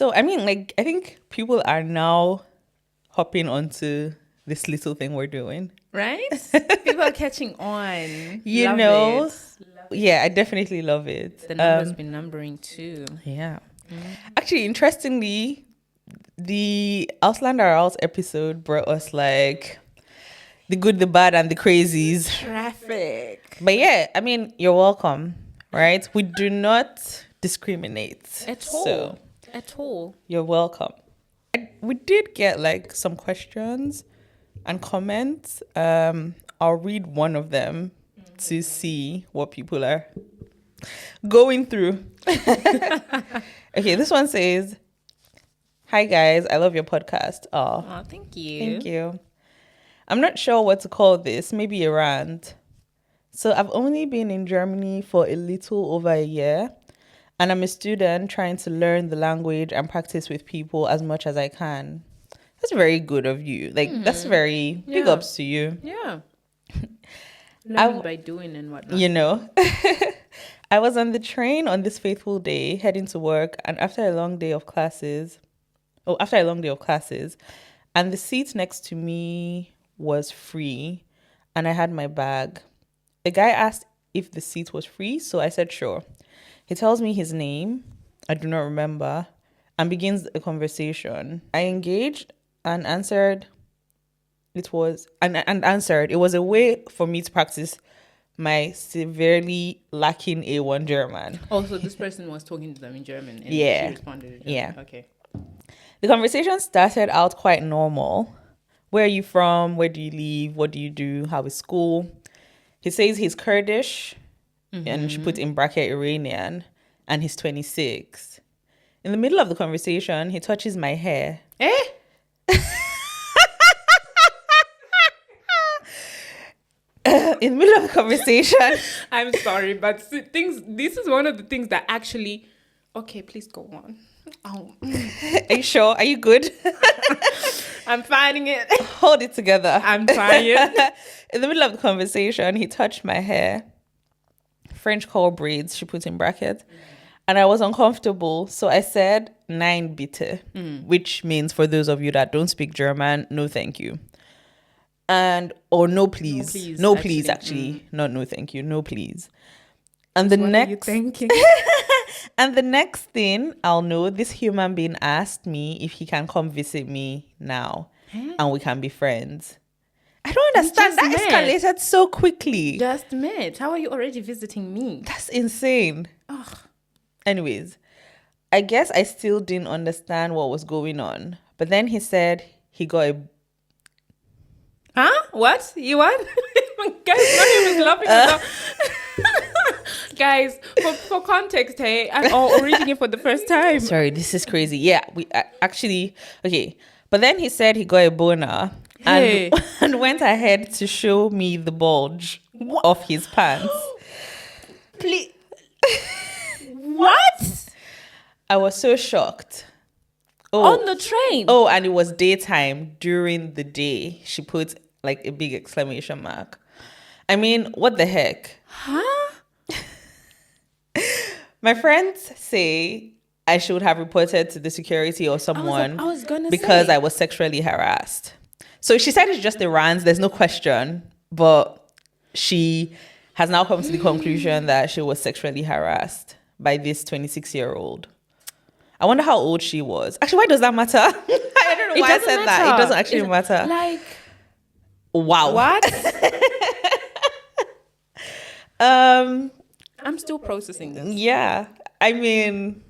So, I mean, like, I think people are now hopping onto this little thing we're doing. Right? People are catching on. You Love know? it. Yeah, I definitely love it. The number's been numbering too. Yeah. Actually, interestingly, the Auslander House episode brought us like the good, the bad, and the crazies. Traffic. But yeah, I mean, you're welcome, right? We do not discriminate. At all. So At all. you're welcome. We did get like some questions and comments. I'll read one of them to see what people are going through. Okay, this one says, "Hi guys, I love your podcast." Oh, thank you. Thank you. I'm not sure what to call this, maybe a rant. So I've only been in Germany for a little over a year, and I'm a student trying to learn the language and practice with people as much as I can. That's very good of you. Like, that's very big ups to you. Yeah. Learning by doing and whatnot. You know, I was on the train on this fateful day heading to work, and after a long day of classes, and the seat next to me was free, and I had my bag. The guy asked if the seat was free, so I said sure. He tells me his name, I do not remember, and begins a conversation. I engaged and answered. It was a way for me to practice my severely lacking A1 German. Oh, so this person was talking to them in German and Yeah. she responded in German. Yeah. Okay. The conversation started out quite normal. Where are you from? Where do you live? What do you do? How is school? He says he's Kurdish, and she put in bracket Iranian, and he's 26. In the middle of the conversation, he touches my hair. In the middle of the conversation. I'm sorry, but this is one of the things that actually... Okay, please go on. Oh. Are you sure? Are you good? I'm finding it. Hold it together. I'm trying. In the middle of the conversation, he touched my hair. French curl braids, she put in bracket. And I was uncomfortable. So I said, "Nein, bitte," which means, for those of you that don't speak German, no thank you. Or no please. No please, actually. Not no thank you. No please. And the What are you thinking? And the next thing I'll know, this human being asked me if he can come visit me now and we can be friends. I don't understand. That escalated so quickly. Just met. How are you already visiting me? That's insane. Ugh. Anyways, I guess I still didn't understand what was going on. But then he said he got a... Huh? What? You what? Guys, Mariam is laughing. Guys, for context, hey, I'm all reading it for the first time. Sorry, this is crazy. Yeah, we actually... Okay. But then he said he got a boner and went ahead to show me the bulge of his pants. Please. What? I was so shocked. On the train? Oh, and it was daytime during the day. She put like a big exclamation mark. I mean, what the heck? Huh? My friends say I should have reported to the security or someone because I was sexually harassed. So she said it's just a rant. There's no question. But she has now come to the conclusion that she was sexually harassed by this 26-year-old. I wonder how old she was. Actually, why does that matter? I don't know why I said that. It doesn't actually matter. Like, wow. What? I'm still processing this. Yeah. I mean,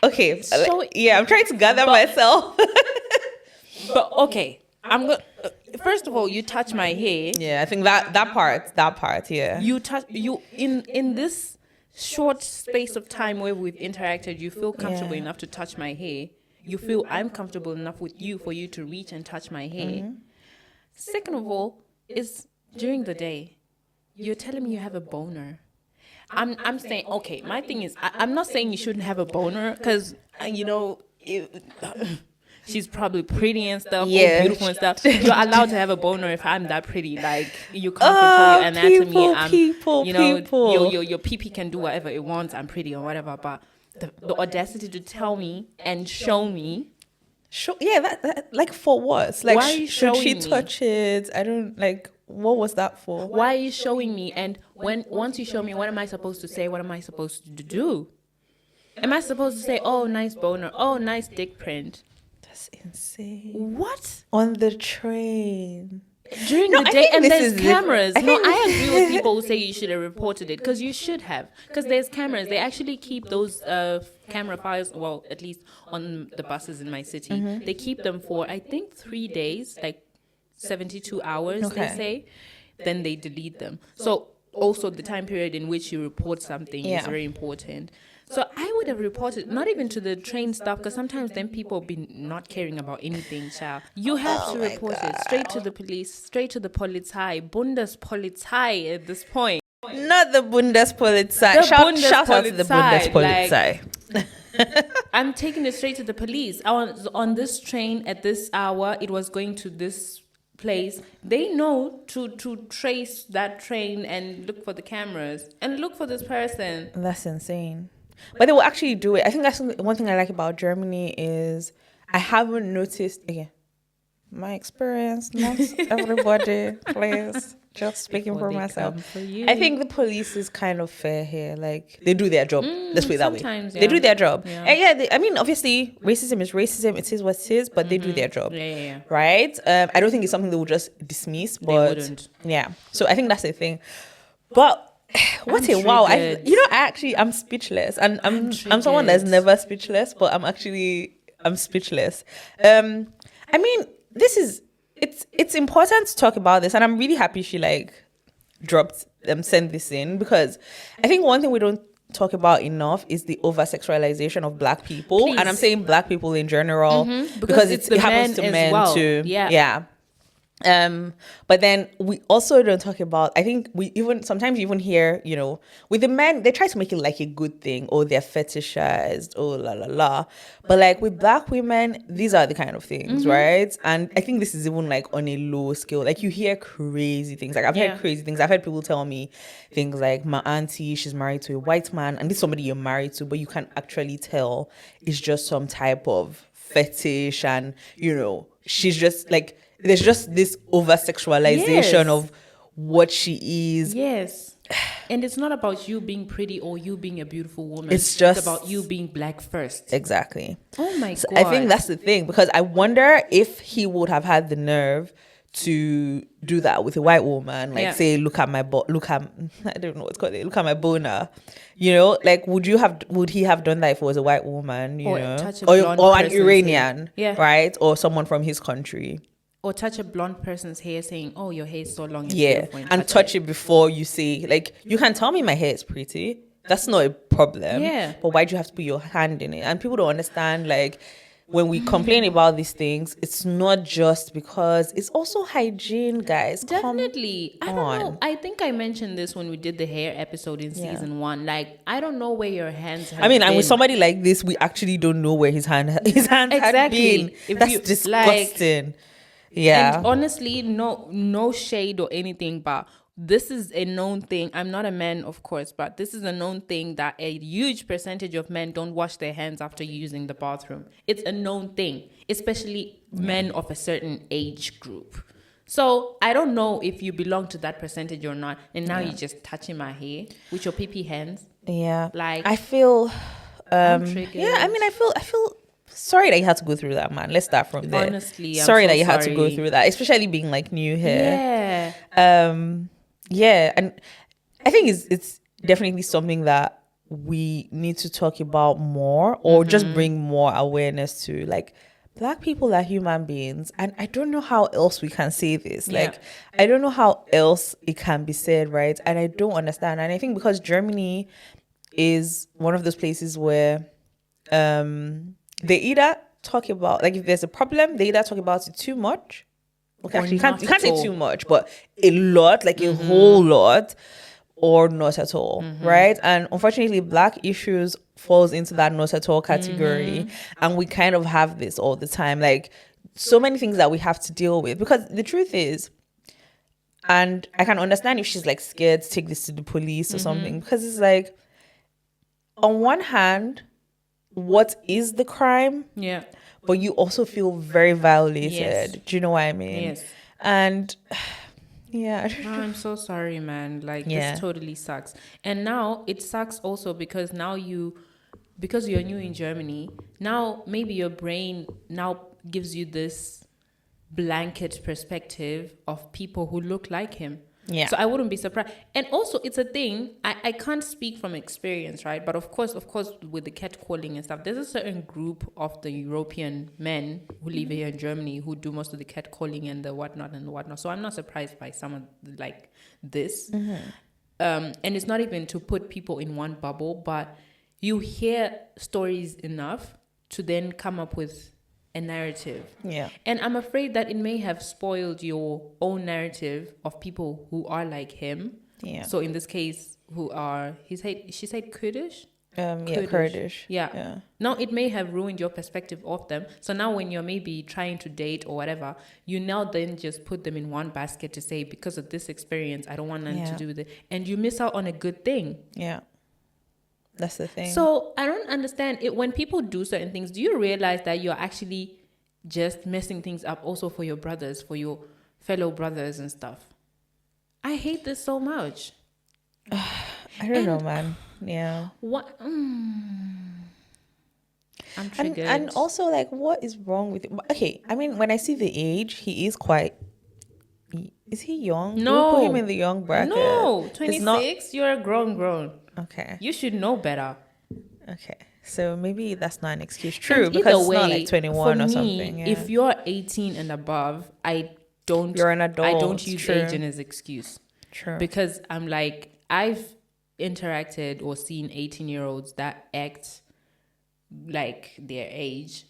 okay. So, yeah, I'm trying to gather myself. But okay, I'm going. First of all, you touch my hair. Yeah, I think that part. Yeah. You touch in this short space of time where we've interacted. You feel comfortable enough to touch my hair. You feel I'm comfortable enough with you for you to reach and touch my hair. Second of all, is during the day. You're telling me you have a boner. I'm saying, okay, my thing is, I'm not saying you shouldn't have a boner because, she's probably pretty and stuff, or beautiful and stuff. You're allowed to have a boner if I'm that pretty. Like, you can't control your anatomy. People. Your pee-pee can do whatever it wants. I'm pretty or whatever. But the audacity to tell me and show me. Yeah, that like for what? Like, Why are you should she showing me? touch it? I don't like. What was that for? Why are you showing me? And once you show me, what am I supposed to say? What am I supposed to do? Am I supposed to say, "Oh, nice boner. Oh, nice dick print"? That's insane. What? On the train. During No, the I day, think and this there's is cameras. I No, think- I agree with people who say you should have reported it, because you should have. Because there's cameras. They actually keep those camera files, well, at least on the buses in my city. Mm-hmm. They keep them for, I think, 3 days, like 72 hours, they Okay. say. Then they delete them. So also the time period in which you report something is Yeah. very important. So I would have reported, not even to the train staff, because sometimes then people be not caring about anything, child. You have to report it straight to the police, straight to the Polizei, Bundespolizei at this point. Not the Bundespolizei. The Shout out to the Bundespolizei, Bundespolizei. I'm taking it straight to the police. I was on this train at this hour. It was going to this place. They know to trace that train and look for the cameras and look for this person. That's insane. But they will actually do it. I think that's one thing I like about Germany is I haven't noticed, again, my experience, not everybody, please, just speaking for Before they myself. come for you. I think the police is kind of fair here. Like, they do their job. Let's put it that way. sometimes, They yeah. do their job. Yeah. And yeah, I mean, obviously, racism is racism. It is what it is, but they do their job. Yeah. Right? I don't think it's something they will just dismiss, but wouldn't. yeah. So I think that's the thing. But what I'm a wow! triggered. I'm speechless, and I'm someone that's triggered. never speechless, but I'm speechless. I mean, it's important to talk about this, and I'm really happy she like dropped sent this in, because I think one thing we don't talk about enough is the over-sexualization of Black people. Please. And I'm saying Black people in general Because because the it happens men to as men well. too. Yeah. But then we also don't talk about, I think we sometimes you even hear, with the men, they try to make it like a good thing, or they're fetishized, oh la la la. But like with Black women, these are the kind of things, right? And I think this is even like on a low scale. Like you hear crazy things. Like I've heard crazy things. I've heard people tell me things like, my auntie, she's married to a white man, and this is somebody you're married to, but you can actually tell it's just some type of fetish, and she's just like, there's just this over-sexualization of what she is. Yes. And it's not about you being pretty or you being a beautiful woman. It's just about you being Black first. Exactly. Oh my So God. I think that's the thing, because I wonder if he would have had the nerve to do that with a white woman, like say, look at my I don't know what's called it, look at my boner, like would he have done that if it was a white woman, Or touch a or blonde an person's Iranian, hair. right, or someone from his country, Or touch a blonde person's hair saying, oh, your hair is so long. It's yeah, beautiful, and touch it before you say, like, you can tell me my hair is pretty, that's not a problem, but why do you have to put your hand in it? And people don't understand, like, when we complain about these things, it's not just because, it's also hygiene, guys. Definitely. I don't know. on. I think I mentioned this when we did the hair episode in season 1. Like, I don't know where your hands have And been. with somebody like this, we actually don't know where his hands had Exactly. been. If That's you- disgusting. Yeah. And honestly, no shade or anything, but this is a known thing. I'm not a man, of course, but this is a known thing that a huge percentage of men don't wash their hands after using the bathroom. It's a known thing, especially men of a certain age group. So I don't know if you belong to that percentage or not. And now you're just touching my hair with your pee hands. Yeah. Like, I feel I'm triggered. yeah, I feel sorry that you had to go through that, man. Let's start from there. Honestly, I'm sorry so that you had to go sorry. through that, especially being like new here. Yeah. Yeah, and I think it's definitely something that we need to talk about more, or just bring more awareness to. Like, Black people are human beings, and I don't know how else we can say this. Like, I don't know how else it can be said, right? And I don't understand. And I think because Germany is one of those places where they either talk about, like, if there's a problem, they either talk about it too much. Okay, actually, you can't say too much, but a lot, like a whole lot, or not at all, right? And unfortunately, Black issues falls into that not at all category, and we kind of have this all the time, like so many things that we have to deal with. Because the truth is, and I can understand if she's like scared to take this to the police or something, because it's like, on one hand, what is the crime, Yeah. but you also feel very violated. Yes. Do you know what I mean? Yes. And yeah. Oh, I'm so sorry, man. Like, Yeah. this totally sucks. And now it sucks also because now because you're new in Germany, now maybe your brain now gives you this blanket perspective of people who look like him. Yeah. So I wouldn't be surprised. And also, it's a thing. I can't speak from experience, right? But of course, with the catcalling and stuff, there's a certain group of the European men who live here in Germany who do most of the catcalling and the whatnot and the whatnot. So I'm not surprised by some of like this. And it's not even to put people in one bubble, but you hear stories enough to then come up with a narrative. Yeah. And I'm afraid that it may have spoiled your own narrative of people who are like him. Yeah. So in this case, she said Kurdish? Kurdish. Yeah. Now it may have ruined your perspective of them. So now when you're maybe trying to date or whatever, you now then just put them in one basket to say, because of this experience, I don't want nothing to do with it. And you miss out on a good thing. Yeah. That's the thing. So I don't understand it. When people do certain things, do you realize that you're actually just messing things up also for your brothers, for your fellow brothers and stuff? I hate this so much. I don't know, man. Yeah. What? I'm triggered. And also, like, what is wrong with it? Okay, I mean, when I see the age, he is quite. Is he young? No. Do we put him in the young bracket? No, 26. You're a grown. Okay. You should know better. Okay. So maybe that's not an excuse. True, And because either it's way, not like 21 for or me, something. Yeah. if you're 18 and above, You're an adult. I don't use True. age as excuse. True. Because I'm like, I've interacted or seen 18-year-olds that act like their age,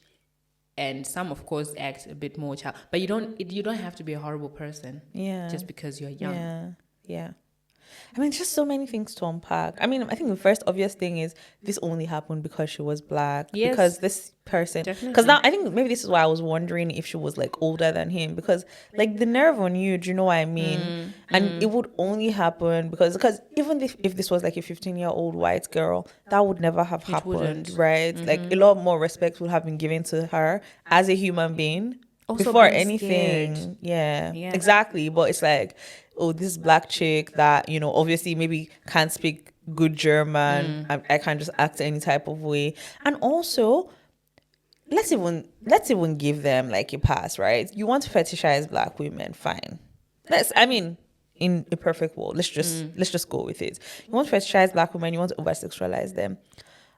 and some of course act a bit more child, but you don't have to be a horrible person just because you're young. Yeah. I mean, just so many things to unpack. I mean, I think the first obvious thing is this only happened because she was black. Yes. Because this person... Definitely. Because now, I think maybe this is why I was wondering if she was, like, older than him. Because, like, the nerve on you, do you know what I mean? And it would only happen because even if this was, like, a 15-year-old white girl, that would never have happened, wouldn't. right? Like, a lot more respect would have been given to her as a human being. Also Before being anything, scared. yeah, Yeah. exactly. But it's like, oh, this black chick that, you know, obviously maybe can't speak good German. I can't just act any type of way. And also, let's even give them like a pass, right? You want to fetishize black women, fine. In a perfect world, let's just go with it. You want to fetishize black women, you want to over-sexualize them.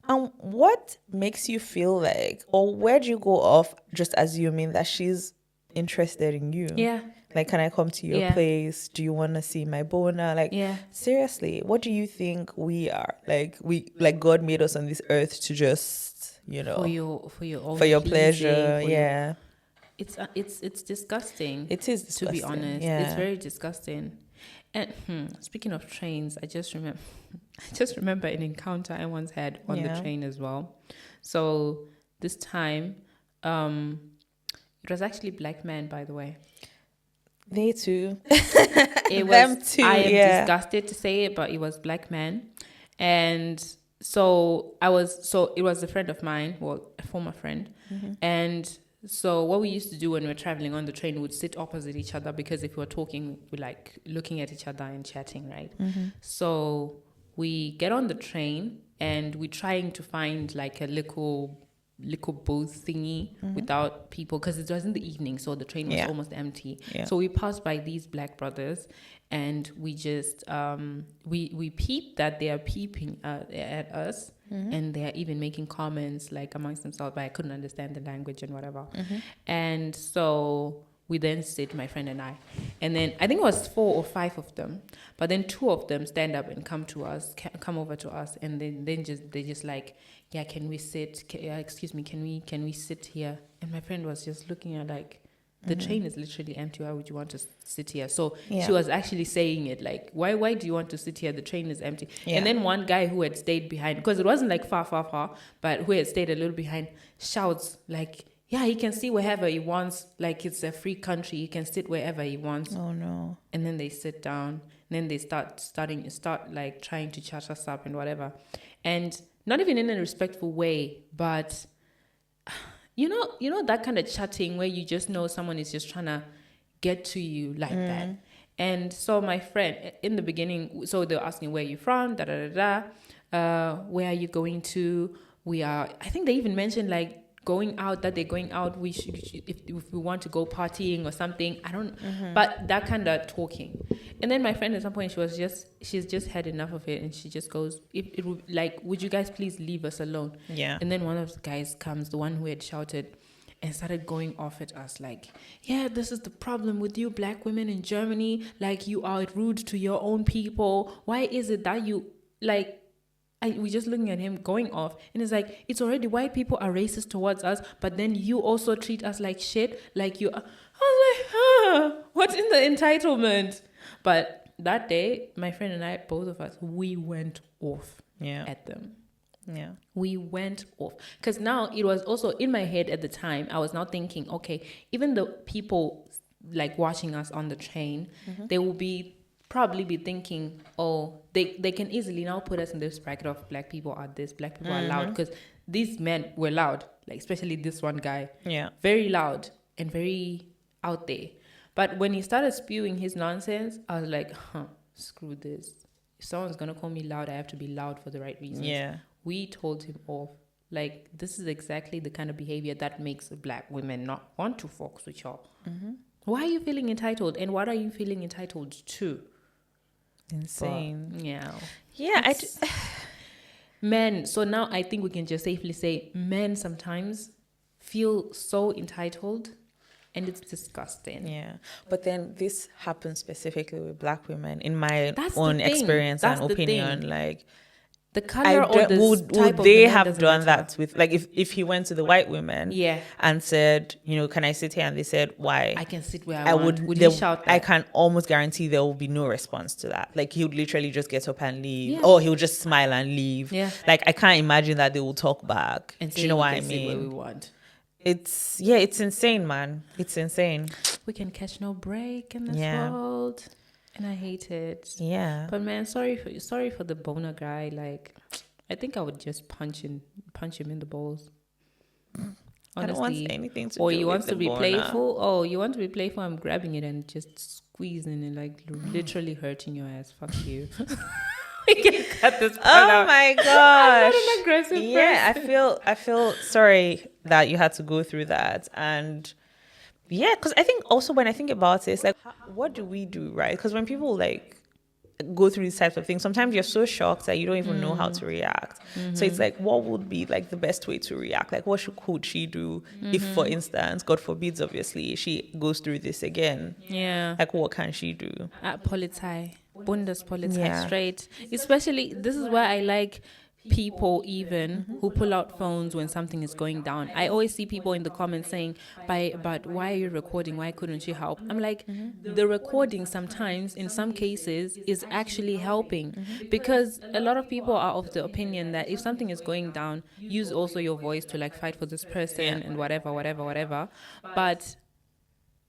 And what makes you feel like, or where do you go off just assuming that she's interested in you? Yeah. Like, can I come to your place? Do you want to see my boner? Like, seriously, what do you think we are? Like God made us on this earth to just, you know, for your own for your pleasing, pleasure. for Yeah. It's disgusting. It is to be disgusting, honest. yeah. It's very disgusting. And speaking of trains, I just remember an encounter I once had on the train as well. So this time, it was actually black man, by the way. They too. It Them was, too. I am Yeah. disgusted to say it, but it was black man, and so it was a friend of mine, well, a former friend, and. So what we used to do when we were traveling on the train, we would sit opposite each other because if we were talking, we like looking at each other and chatting, right? So we get on the train and we're trying to find like a little booth thingy without people because it was in the evening, so the train was almost empty. Yeah. So we passed by these black brothers and we just we peeped that they are peeping at us. And they're even making comments like amongst themselves, but I couldn't understand the language and whatever. And so we then sit, my friend and I, and then I think it was 4 or 5 of them, but then 2 of them stand up and come over to us, and then they just like, yeah, can we sit? Excuse me, can we sit here? And my friend was just looking at like, the train is literally empty. Why would you want to sit here? So she was actually saying it like, why do you want to sit here? The train is empty. Yeah. And then one guy who had stayed behind, because it wasn't like far, but who had stayed a little behind, shouts like, yeah, he can sit wherever he wants. Like, it's a free country. He can sit wherever he wants. Oh no. And then they sit down. And then they start like trying to chat us up and whatever. And not even in a respectful way, but you know that kind of chatting where you just know someone is just trying to get to you like that. And so my friend in the beginning, so they were asking where you from, where are you going to? I think they even mentioned like going out, that they're going out. We should if we want to go partying or something. I don't, but that kind of talking. And then my friend at some point, she's just had enough of it, and she just goes, it would like, would you guys please leave us alone? Yeah. And then one of the guys comes, the one who had shouted, and started going off at us like, yeah, this is the problem with you black women in Germany. Like, you are rude to your own people. Why is it that you, like, we're just looking at him going off. And it's like, it's already white people are racist towards us, but then you also treat us like shit. Like you, I was like, what's in the entitlement? But that day, my friend and I, both of us, we went off at them. Yeah. We went off. Because now it was also in my head at the time, I was now thinking, okay, even the people like watching us on the train, they will probably be thinking, oh, they can easily now put us in this bracket of black people are this, black people are loud. Because these men were loud, like especially this one guy. Yeah. Very loud and very out there. But when he started spewing his nonsense, I was like, screw this. If someone's going to call me loud, I have to be loud for the right reasons. Yeah. We told him off. Like, this is exactly the kind of behavior that makes black women not want to fuck with y'all. Why are you feeling entitled? And what are you feeling entitled to? Insane. But, yeah. Yeah. Men, so now I think we can just safely say men sometimes feel so entitled, and it's disgusting. Yeah. But then this happens specifically with black women, in my That's own the thing. experience That's and the opinion. thing. Like, The color or the would type of they the man have doesn't done matter. that with, like, if he went to the white women and said, you know, can I sit here? And they said, why? I can sit where I want. Would they, he shout that? I can almost guarantee there will be no response to that. Like, he would literally just get up and leave. Yeah. Or he would just smile and leave. Yeah. Like, I can't imagine that they will talk back. And do you know what I sit where we mean? want. It's insane, man. It's insane. We can catch no break in this Yeah. world. And I hate it. Yeah. But man, sorry for the boner guy. Like, I think I would just punch him in the balls. Honestly. I don't want anything to do or with you want to be boner. playful. Oh, you want to be playful? I'm grabbing it and just squeezing it, like literally hurting your ass. Fuck you. We can cut this part out. Oh my gosh. I'm not an aggressive person. I feel sorry that you had to go through that. And yeah, because I think also when I think about it, it's like, what do we do, right? Because when people like go through these types of things, sometimes you're so shocked that you don't even know how to react. So it's like, what would be like the best way to react? Like, what could she do if, for instance, God forbids, obviously, she goes through this again? Yeah. Like, what can she do? Polizei. Bundespolizei, Yeah. straight. Especially, this is why I like people even who pull out phones when something is going down. I always see people in the comments saying, but why are you recording? Why couldn't you help? I'm like, the recording sometimes, in some cases, is actually helping. Because a lot of people are of the opinion that if something is going down, use also your voice to like fight for this person and whatever. But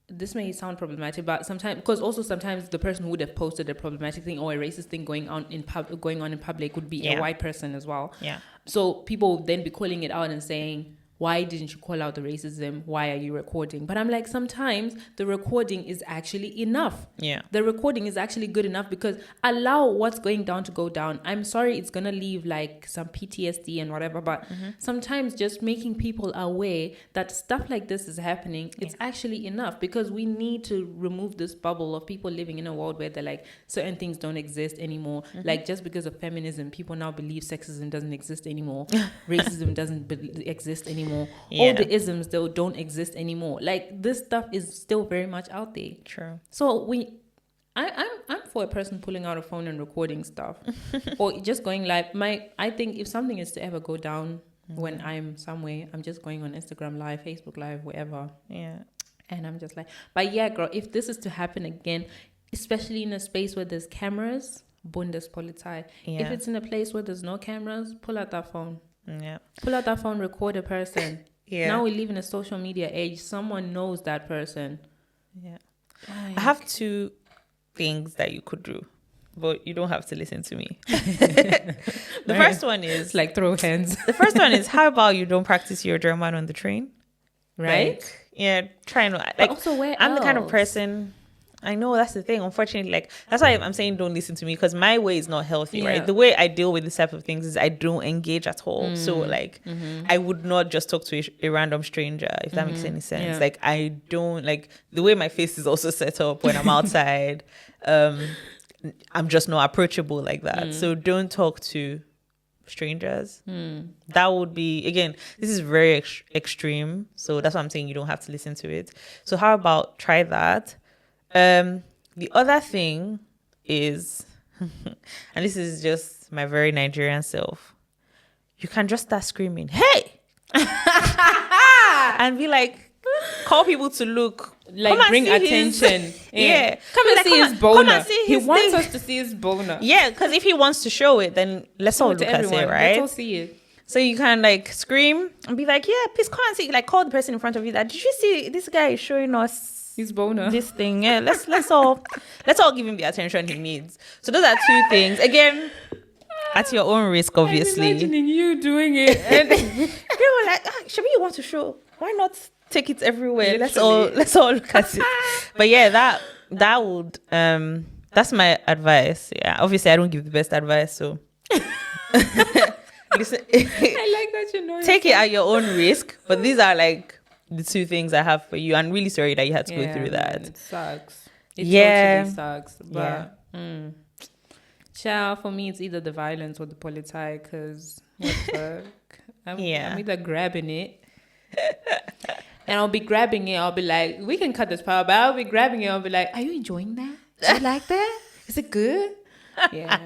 this may sound problematic, but sometimes, because also sometimes the person who would have posted a problematic thing or a racist thing going on in public would be a white person as well. Yeah. So people would then be calling it out and saying, why didn't you call out the racism? Why are you recording? But I'm like, sometimes the recording is actually enough. Yeah. The recording is actually good enough, because allow what's going down to go down. I'm sorry it's going to leave like some PTSD and whatever, but sometimes just making people aware that stuff like this is happening, it's actually enough, because we need to remove this bubble of people living in a world where they're like, certain things don't exist anymore. Like, just because of feminism, people now believe sexism doesn't exist anymore. Racism doesn't exist anymore. All the isms though don't exist anymore. Like, this stuff is still very much out there. True. So I'm for a person pulling out a phone and recording stuff, or just going live. I think if something is to ever go down when I'm somewhere, I'm just going on Instagram Live, Facebook Live, wherever. Yeah. And I'm just like, but yeah, girl, if this is to happen again, especially in a space where there's cameras, Bundespolizei. Yeah. If it's in a place where there's no cameras, pull out that phone. Yeah. Pull out that phone, record a person. Yeah. Now we live in a social media age. Someone knows that person. Yeah. Like, I have two things that you could do. but you don't have to listen to me. The first one is like throw hands. The first one is, how about you don't practice your German on the train? Right? Like, yeah, try not. But Like, also, where I'm the kind of else? person. I know that's the thing. Unfortunately, like that's why I'm saying don't listen to me, because my way is not healthy, Yeah. right? The way I deal with this type of things is I don't engage at all. So like I would not just talk to a random stranger, if that makes any sense. Yeah. Like I don't like the way my face is also set up when I'm outside. I'm just not approachable like that. So don't talk to strangers. That would be, again, this is very extreme. So that's why I'm saying you don't have to listen to it. So how about try that? The other thing is, and this is just my very Nigerian self, you can just start screaming, "Hey!" and be like, call people to look, Like come and bring see attention. Yeah. Come and Like, see his come boner. and see He his wants thing. us to see his boner. Yeah, because if he wants to show it, then let's all Show look it to at everyone. it, Let's right? all see it. So you can like scream and be like, yeah, please come and see. Like call the person in front of you that, did you see this guy is showing us His boner. this thing? Yeah, let's all give him the attention he needs. So those are two things. Again, at your own risk, obviously. I'm imagining you doing it. And People were like, Shabi, you want to show? Why not take it everywhere? Literally. Let's all look at it. But yeah, that would that's my advice. Yeah, obviously I don't give the best advice, so listen, I like that you know. take it at your own risk. But these are like the two things I have for you. I'm really sorry that you had to go through that. Man, it sucks. It Yeah. totally sucks. But child, for me, it's either the violence or the politic. Because what the fuck? I'm either grabbing it. And I'll be grabbing it. I'll be like, we can cut this part, but I'll be grabbing it. I'll be like, are you enjoying that? Do you like that? Is it good? Yeah.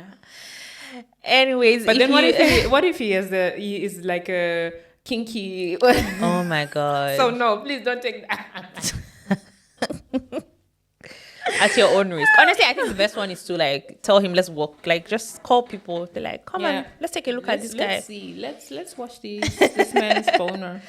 Anyways, But then what if he is like a kinky? Oh my god. So no, please don't take that. At your own risk. Honestly, I think the best one is to like tell him, let's walk. Like just call people. They're like, come on, let's take a look at this guy. Let's see. Let's watch this man's boner.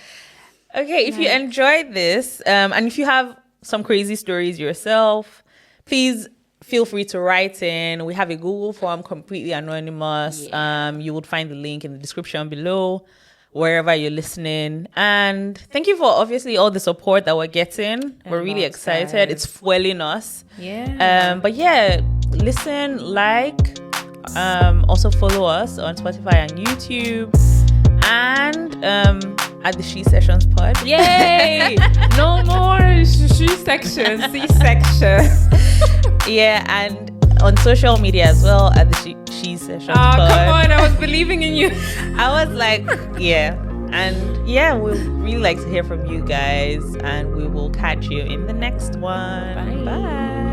Okay, if you enjoyed this, and if you have some crazy stories yourself, please feel free to write in. We have a Google form, completely anonymous. You would find the link in the description below, wherever you're listening. And thank you for obviously all the support that we're getting. We're really excited. It's fueling us. Yeah. But yeah, listen, like, also follow us on Spotify and YouTube, and at the She Sessions pod. Yay! No more she section, C section. Yeah, and on social media as well at the She Sessions pod. Come on, I was believing in you. I was like, yeah. And yeah, we'd really like to hear from you guys, and we will catch you in the next one. Bye. Bye.